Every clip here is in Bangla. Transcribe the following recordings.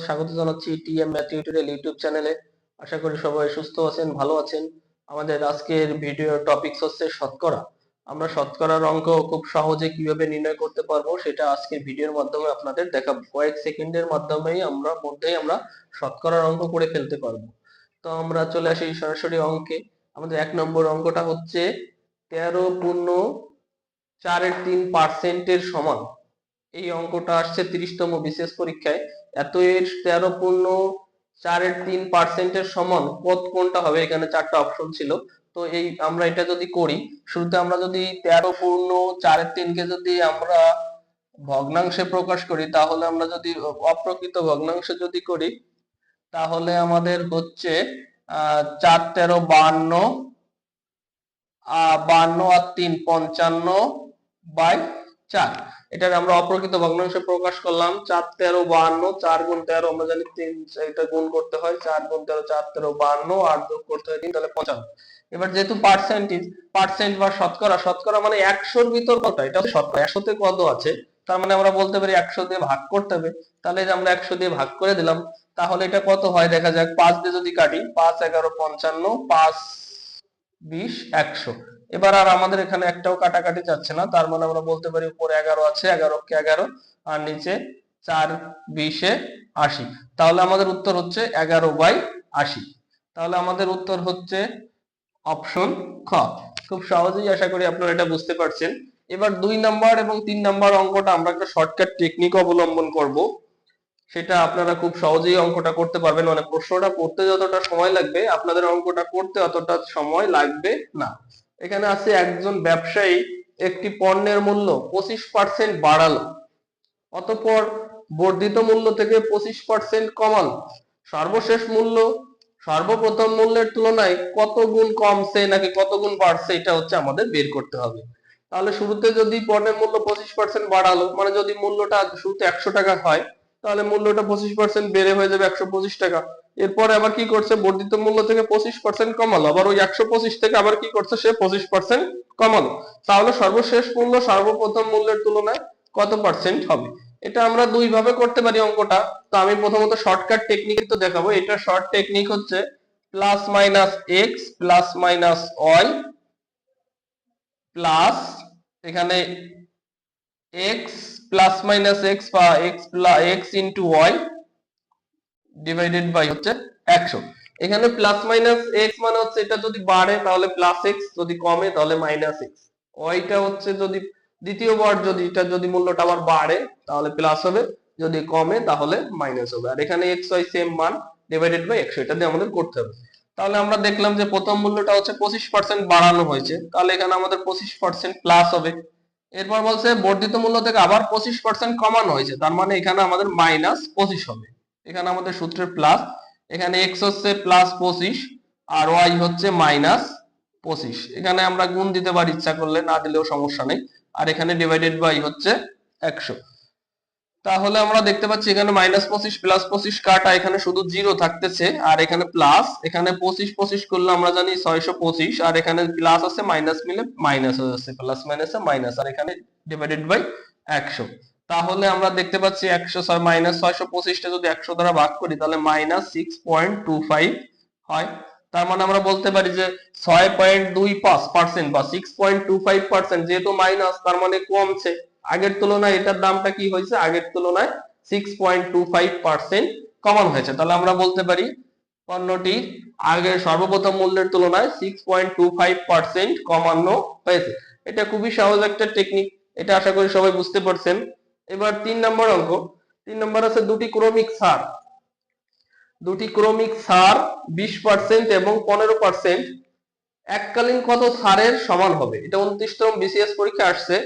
স্বাগত জানাচ্ছি টিএম ম্যাথ টিউটোরিয়াল ইউটিউব চ্যানেলে। আশা করি সবাই সুস্থ আছেন, ভালো আছেন। আমাদের আজকের ভিডিওর টপিকস হচ্ছে শতকরা। আমরা শতকরার অঙ্ক খুব সহজে কিভাবে নির্ণয় করতে পারবো সেটা আজকের ভিডিওর মাধ্যমে আপনাদের দেখাবো। কয়েক সেকেন্ডের মাধ্যমেই আমরা শতকরার অঙ্ক করে ফেলতে পারবো। তো আমরা চলে আসি সরাসরি অঙ্কে। আমাদের 1 নম্বর অঙ্কটা হচ্ছে 13.4 সমান। এই অঙ্কটা আসছে 30তম বিসিএস পরীক্ষায়। এত এর 13.4 সমান কোনটা হবে, এখানে 4টা অপশন ছিল। তো আমরা এটা যদি করি, শুরুতে আমরা যদি 13.4 কে যদি আমরা ভগ্নাংশে প্রকাশ করি, তাহলে আমরা যদি অপ্রকৃত ভগ্নাংশে যদি করি, তাহলে আমাদের হচ্ছে 4 13 52, 52 আর 3 55/4। এটা আমরা অপ্রকৃত ভগ্নাংশে প্রকাশ করলাম। 4 13 52, 4 গুণ 13 আমরা জানি 3, এটা গুণ করতে হয় 4 গুণ 13, 4 13 52, আর যোগ করতে হয় 3, তাহলে 55। এবার যেহেতু পার্সেন্ট বা শতকরা, শতকরা মানে 100 এর ভিতর কত, এটা শতকরা 100 তে কত আছে, তার মানে আমরা বলতে পারি 100 দিয়ে ভাগ করতে হবে। তাহলে আমরা 100 দিয়ে ভাগ করে দিলাম। তাহলে এটা কত হয় দেখা যাক। 5 দিয়ে যদি কাটি, 5 11 55, 5 20 100। এবার আর আমাদের এখানে একটাও কাটাকাটি যাচ্ছে না, তার মানে আমরা বলতে পারি উপরে 11 আছে, 11 কে 11, আর নিচে 4 20 এ 80। তাহলে আমাদের উত্তর হচ্ছে 11/80। তাহলে আমাদের উত্তর হচ্ছে অপশন খ। খুব সহজেই আশা করি আপনারা এটা বুঝতে পারছেন। এবার 2 নাম্বার এবং 3 নাম্বার অঙ্কটা আমরা একটা শর্টকাট টেকনিক অবলম্বন করব। সেটা আপনারা খুব সহজেই অঙ্কটা করতে পারবেন। মানে প্রশ্নটা করতে যতটা সময় লাগবে, আপনাদের অঙ্কটা করতে অতটা সময় লাগবে না। এখানে আছে একজন ব্যবসায়ী একটি পণ্যের মূল্য 25% বাড়ালো, অতঃপর বর্ধিত মূল্য থেকে 25% কমালো। সর্বশেষ মূল্য সর্বপ্রথম মূল্যের তুলনায় কত গুণ কমছে নাকি কত গুণ বাড়ছে, এটা হচ্ছে আমাদের বের করতে হবে। তাহলে শুরুতে যদি পণ্যের মূল্য 25% বাড়ালো, মানে যদি মূল্যটা শুরুতে 100 টাকা হয়, তাহলে মূল্যটা 25% বেড়ে হয়ে যাবে 125 টাকা। এরপরে আবার কি করছে, বর্ধিত মূল্য থেকে 25% কমালো, আবার ওই 125 থেকে আবার কি করছে, সে 25% কমালো। তাহলে সর্বশেষ মূল্য সর্বপ্রথম মূল্যের তুলনায় কত পার্সেন্ট হবে। এটা আমরা দুই ভাবে করতে পারি অঙ্কটা। তো আমি প্রথমত শর্টকাট টেকনিক তো দেখাবো। এটা শর্ট টেকনিক হচ্ছে plus minus x plus minus y plus, এখানে এক্স প্লাস মাইনাস এক্স বা x into y divided by হচ্ছে 100। এখানে প্লাস মাইনাস এক্স মানে হচ্ছে এটা যদি বাড়ে তাহলে প্লাস এক্স, যদি কমে তাহলে মাইনাস এক্স। ওয়াইটা হচ্ছে যদি দ্বিতীয়বার যদি এটা যদি মূল্যটা আবার বাড়ে তাহলে প্লাস হবে, যদি কমে তাহলে মাইনাস হবে। আর এখানে এক্স ওয়াই সেম মান ডিভাইডেড বাই 100, এটা দিয়ে আমাদের করতে হবে। তাহলে আমরা দেখলাম যে প্রথম মূল্যটা হচ্ছে 25% বাড়ানো হয়েছে, তাহলে এখানে আমাদের 25% প্লাস হবে। এরপর বলছে বর্ধিত মূল্য থেকে আবার 25% কমানো হয়েছে, তার মানে এখানে আমাদের মাইনাস 25 হবে। এখানে আমাদের সূত্রের প্লাস, এখানে এক্স হচ্ছে প্লাস 25 আর ওয়াই হচ্ছে মাইনাস 25। এখানে আমরা গুণ দিতে পারি ইচ্ছা করলে, না দিলেও সমস্যা নেই। আর এখানে ডিভাইডেড বাই হচ্ছে 100। তাহলে আমরা দেখতে পাচ্ছি এখানে মাইনাস 25 প্লাস 25 কাটা, এখানে শুধু জিরো থাকতেছে, আর এখানে প্লাস, এখানে 25 25 করলে আমরা জানি 625, আর এখানে প্লাস আছে মাইনাস মিলে মাইনাস হয়ে যাচ্ছে, প্লাস মাইনাসে মাইনাস, আর এখানে ডিভাইডেড বাই 100। তাহলে আমরা দেখতে পাচ্ছি 100 মাইনাস 625 টা যদি 100 দ্বারা ভাগ করি তাহলে মাইনাস 6.25 হয়। তার মানে আমরা বলতে পারি যে 6.25% বা 6.25%, যেহেতু মাইনাস তার মানে কমছে। আগের তুলনায় এটার দামটা কি হয়েছে, আগের তুলনায় 6.25% কমানো হয়েছে। তাহলে আমরা বলতে পারি পণ্যটি আগের সর্বপ্রথম মূল্যের তুলনায় 6.25% কমানো হয়েছে। এটা খুবই সহজ একটা টেকনিক, এটা আশা করি সবাই বুঝতে পারছেন। এবার 3 নম্বর অঙ্ক। 3 নম্বর আছে দুটি ক্রমিক ছাড়। 20% এবং 15% এককালীন কত ছাড়ের সমান হবে। এটা 29তম বিসিএস পরীক্ষা আসছে।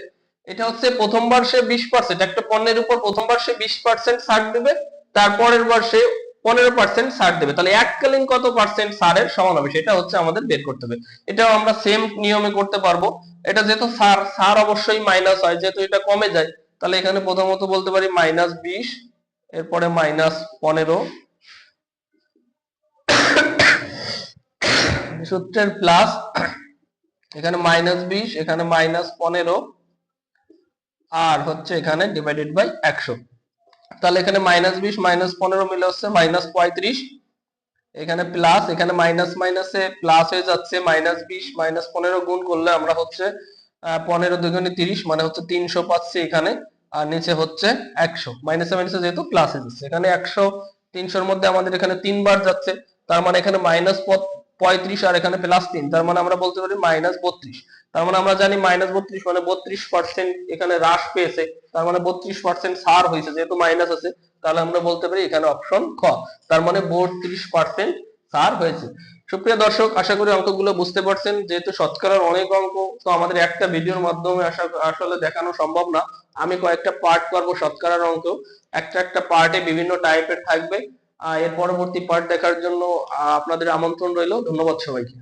এটা হচ্ছে প্রথমবার সে 20%, একটা পণ্যের উপর প্রথমবার সে 20% ছাড় দেবে, তারপরের বার সে 15% ছাড় দেবে। তাহলে এককালীন কত পার্সেন্ট ছাড়ের সমান হবে সেটা হচ্ছে আমাদের বের করতে হবে। এটাও আমরা সেম নিয়মে করতে পারবো। এটা যেহেতু ছাড় অবশ্যই মাইনাস হয়, যেহেতু এটা কমে যায়, তাহলে এখানে প্রথমত বলতে পারি -20, এরপরে -15, সূত্রের প্লাস, এখানে -20, এখানে -15, আর হচ্ছে এখানে ডিভাইডেড বাই 100। তাহলে এখানে -20 -15 মিলে হচ্ছে -35, এখানে প্লাস, এখানে মাইনাস মাইনাসে প্লাস হয়ে যাচ্ছে, -20 -15 গুণ করলে আমরা হচ্ছে 15 দুগুণে 30 মানে হচ্ছে 300 পাচ্ছি এখানে। আর নিচে হচ্ছে 100, মাইনাসে মাইনাসে যেহেতু প্লাসে যাচ্ছে, এখানে 100 300 এর মধ্যে আমাদের এখানে 3 বার যাচ্ছে, তার মানে এখানে -35 আর এখানে +3, তার মানে আমরা বলতে পারি -32। তার মানে আমরা জানি -32 মানে 32% এখানে হ্রাস পেয়েছে, তার মানে 32% ছাড় হয়েছে, যেহেতু মাইনাস আছে তাহলে আমরা বলতে পারি এখানে অপশন খ, তার মানে 32% ছাড় হয়েছে। সুপ্রিয় দর্শক, আশা করি অঙ্কগুলো বুঝতে পারছেন। যেহেতু শতকরার অনেক অঙ্ক, তো আমাদের একটা ভিডিওর মাধ্যমে আসলে দেখানো সম্ভব না, আমি কয়েকটা পার্ট করব শতকরার অঙ্ক, একটা একটা পার্টে বিভিন্ন টাইপের থাকবে। এর পরবর্তী পার্ট দেখার জন্য আপনাদের আমন্ত্রণ রইল। ধন্যবাদ সবাইকে।